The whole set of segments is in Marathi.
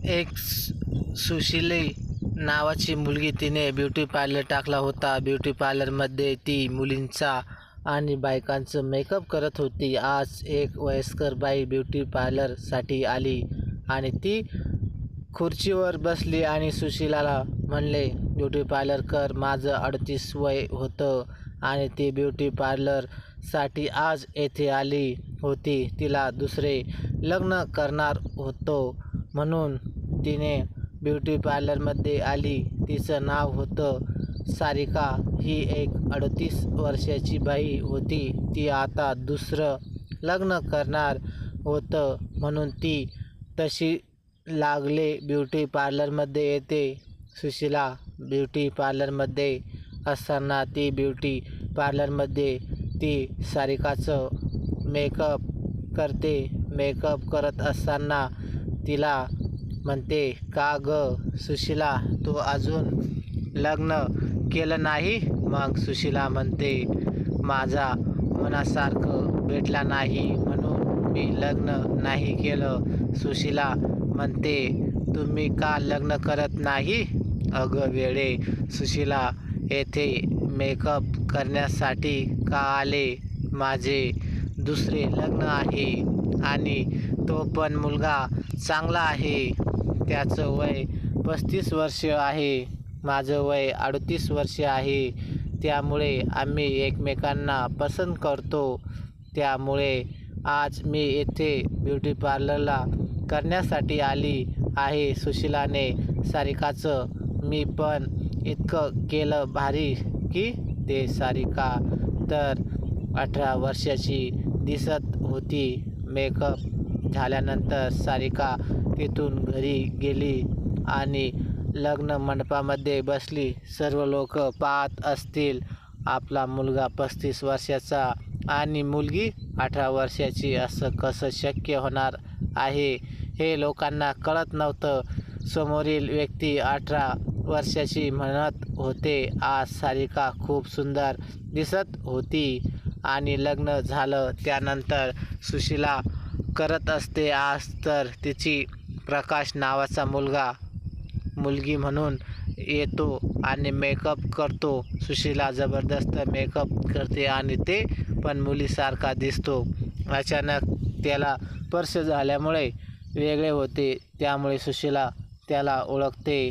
एक सुशिली नावाची मुलगी, तिने ब्युटी पार्लर टाकला होता. ब्युटी पार्लरमध्ये ती मुलींचा आणि बायकांचं मेकअप करत होती. आज एक वयस्कर बाई ब्युटी पार्लरसाठी आली आणि ती खुर्चीवर बसली आणि सुशिलाला म्हणले, ब्युटी पार्लर कर. माझं 38 वय होतं आणि ती ब्युटी पार्लरसाठी आज येथे आली होती. तिला दुसरे लग्न करणार होतो म्हणून तिने ब्युटी पार्लरमध्ये आली. तिचं नाव होतं सारिका. ही एक 38 वर्षाची बाई होती. ती आता दुसरं लग्न करणार होतं म्हणून ती तशी लागले ब्युटी पार्लरमध्ये येते. सुशिला ब्युटी पार्लरमध्ये असताना ती ब्युटी पार्लरमध्ये ती सारिकाचं मेकअप करते. मेकअप करत असताना तिला म्हणते, का ग सुशिला, तू अजून लग्न केलं नाही? मग सुशिला म्हणते, माझा मनासारखं भेटला नाही म्हणून मी लग्न नाही केलं. सुशिला म्हणते, तुम्ही का लग्न करत नाही? अगं वेडे, सुशिला येथे मेकअप करण्यासाठी का आले? माझे दुसरे लग्न आहे आणि तो पण मुलगा चांगला आहे. त्याचं वय 35 वर्ष आहे. माझं वय 38 वर्ष आहे. त्यामुळे आम्ही एकमेकांना पसंत करतो. त्यामुळे आज मी येथे ब्युटी पार्लरला करण्यासाठी आली आहे. सुशिलाने सारिकाचं मी पण इतकं केलं भारी की ते सारिका तर 18 वर्षाची दिसत होती. मेकअप झाल्यानंतर सारिका तिथून घरी गेली आणि लग्न मंडपामध्ये बसली. सर्व लोक पाहत असतील, आपला मुलगा 35 वर्षाचा आणि मुलगी 18 वर्षाची, असं कसं शक्य होणार आहे हे लोकांना कळत नव्हतं. समोरील व्यक्ती 18 वर्षाची म्हणत होते. आज सारिका खूप सुंदर दिसत होती आणि लग्न झालं त्यानंतर सुशिला करत असते. आज तर तिची प्रकाश नावाचा मुलगी म्हणून येतो आणि मेकअप करतो. सुशिला जबरदस्त मेकअप करते आणि ते पण मुलीसारखा दिसतो. अचानक त्याला स्पर्श झाल्यामुळे वेगळे होते. त्यामुळे सुशिला त्याला ओळखते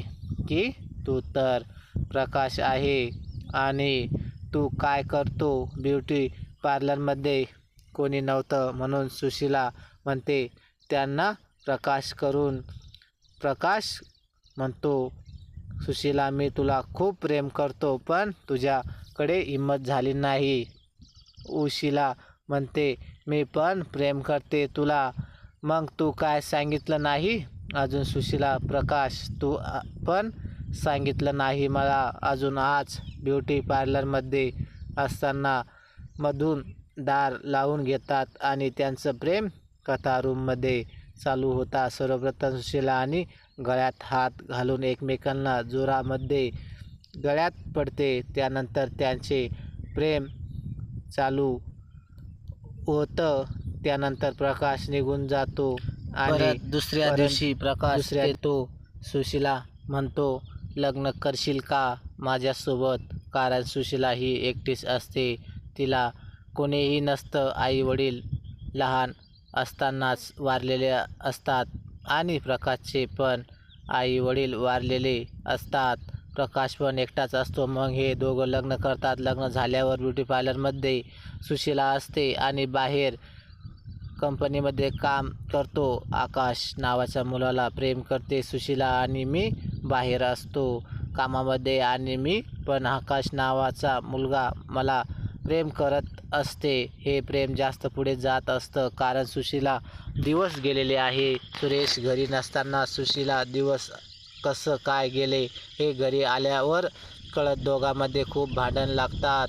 की तू तर प्रकाश आहे आणि तू काय करतो ब्युटी पार्लरमध्ये? कोणी नव्हतं म्हणून सुशिला म्हणते, त्यांना प्रकाश म्हणतो, सुशिला मी तुला खूप प्रेम करतो पण तुझ्याकडे हिंमत झाली नाही. उशिला म्हणते, मी पण प्रेम करते तुला, मग तू काय सांगितलं नाही अजून? सुशिला, प्रकाश तू पण सांगितलं नाही मला अजून. आज ब्युटी पार्लरमध्ये असताना मधून दार लावून घेतात आणि त्यांचं प्रेम कथा रूममध्ये चालू होता. सर्वप्रथम सुशिला आणि गळ्यात हात घालून एकमेकांना जोरामध्ये गळ्यात पडते. त्यानंतर त्यांचे प्रेम चालू होतं. त्यानंतर प्रकाश निघून जातो आणि दुसऱ्या दिवशी प्रकाश येतो. सुशिला म्हणतो, लग्न करशील का माझ्यासोबत? कारण सुशिला ही एकटीच असते. तिला कोणीही नसतं. आई वडील लहान असतानाच वारलेले असतात आणि प्रकाशचे पण आई वडील वारलेले असतात. प्रकाश पण एकटाच असतो. मग हे दोघं लग्न करतात. लग्न झाल्यावर ब्युटी पार्लरमध्ये सुशिला असते आणि बाहेर कंपनीमध्ये काम करतो. आकाश नावाच्या मुलाला प्रेम करते सुशिला आणि मी बाहेर असतो कामामध्ये आणि मी पण आकाश नावाचा मुलगा मला प्रेम करत असते. हे प्रेम जास्त पुढे जात असतं कारण सुशिला दिवस गेलेले आहे. सुरेश घरी नसताना सुशिला दिवस कसं काय गेले हे घरी आल्यावर कळत. दोघांमध्ये खूप भांडण लागतात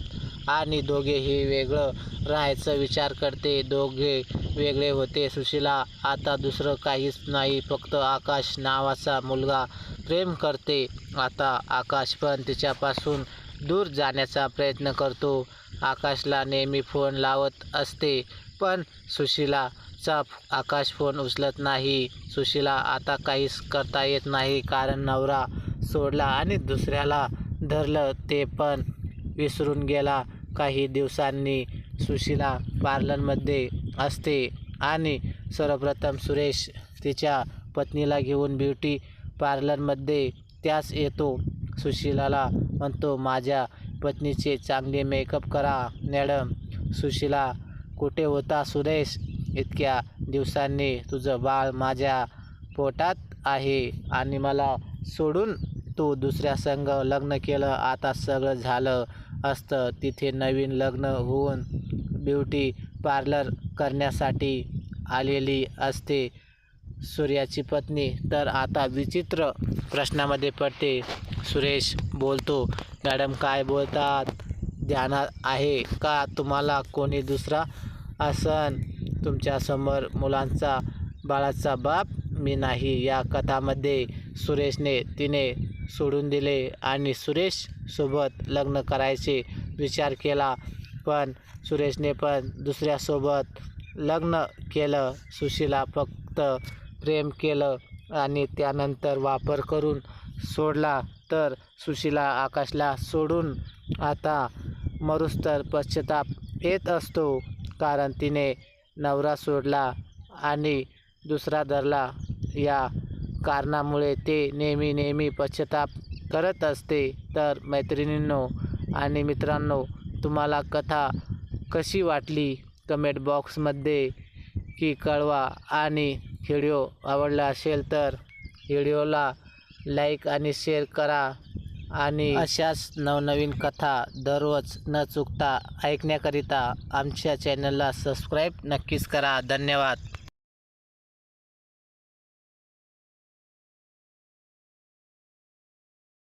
आणि दोघेही वेगळं राहायचा विचार करते. दोघे वेगळे होते. सुशिला आता दुसरं काहीच नाही, फक्त आकाश नावाचा मुलगा प्रेम करते. आता आकाश पण तिच्यापासून दूर जाण्याचा प्रयत्न करतो. आकाशला नेहमी फोन लावत असते पण सुशिला चुपचाप आकाश फोन उचलत नाही. सुशीला आता काहीच करता येत नाही, कारण नवरा सोडला आणि दुसऱ्याला धरलं ते पण विसरून गेला. काही दिवसांनी सुशीला पार्लरमध्ये असते आणि सर्वप्रथम सुरेश तिच्या पत्नीला घेऊन ब्युटी पार्लरमध्ये त्याच येतो. सुशीलाला म्हणतो, माझ्या पत्नीचे चांगले मेकअप करा मॅडम. सुशीला, कुठे होता सुरेश? इतक्या दिवसांनी तुझं बाळ माझ्या पोटात आहे आणि मला सोडून तू दुसऱ्या संग लग्न केलं. आता सगळं झालं असतं तिथे नवीन लग्न होऊन ब्युटी पार्लर करण्यासाठी आलेली असते सूर्याची पत्नी. तर आता विचित्र प्रश्नामध्ये पडते. सुरेश बोलतो, मॅडम काय बोलतात? ध्यानात आहे का तुम्हाला कोणी दुसरा असन तुमच्यासमोर? मुलांचा बाळाचा बाप मी नाही. या कथामध्ये सुरेशने तिने सोडून दिले आणि सुरेशसोबत लग्न करायचे विचार केला, पण सुरेशने पण दुसऱ्यासोबत लग्न केलं. सुशीला फक्त प्रेम केलं आणि त्यानंतर वापर करून सोडला. तर सुशीला आकाशला सोडून आता मरुस्तर पश्चाताप येत असतो, कारण तिने नवरा सोडला आणि दुसरा धरला. या कारणामुळे ते नेहमी पश्चाताप करत असते. तर मैत्रिणींनो आणि मित्रांनो, तुम्हाला कथा कशी वाटली कमेंट बॉक्समध्ये की कळवा. आणि व्हिडिओ आवडला असेल तर व्हिडिओला लाईक आणि शेअर करा. आणि अशाच नवनवीन कथा दररोज न चुकता ऐकण्याकरिता आमच्या चॅनलला सबस्क्राईब नक्कीच करा. धन्यवाद.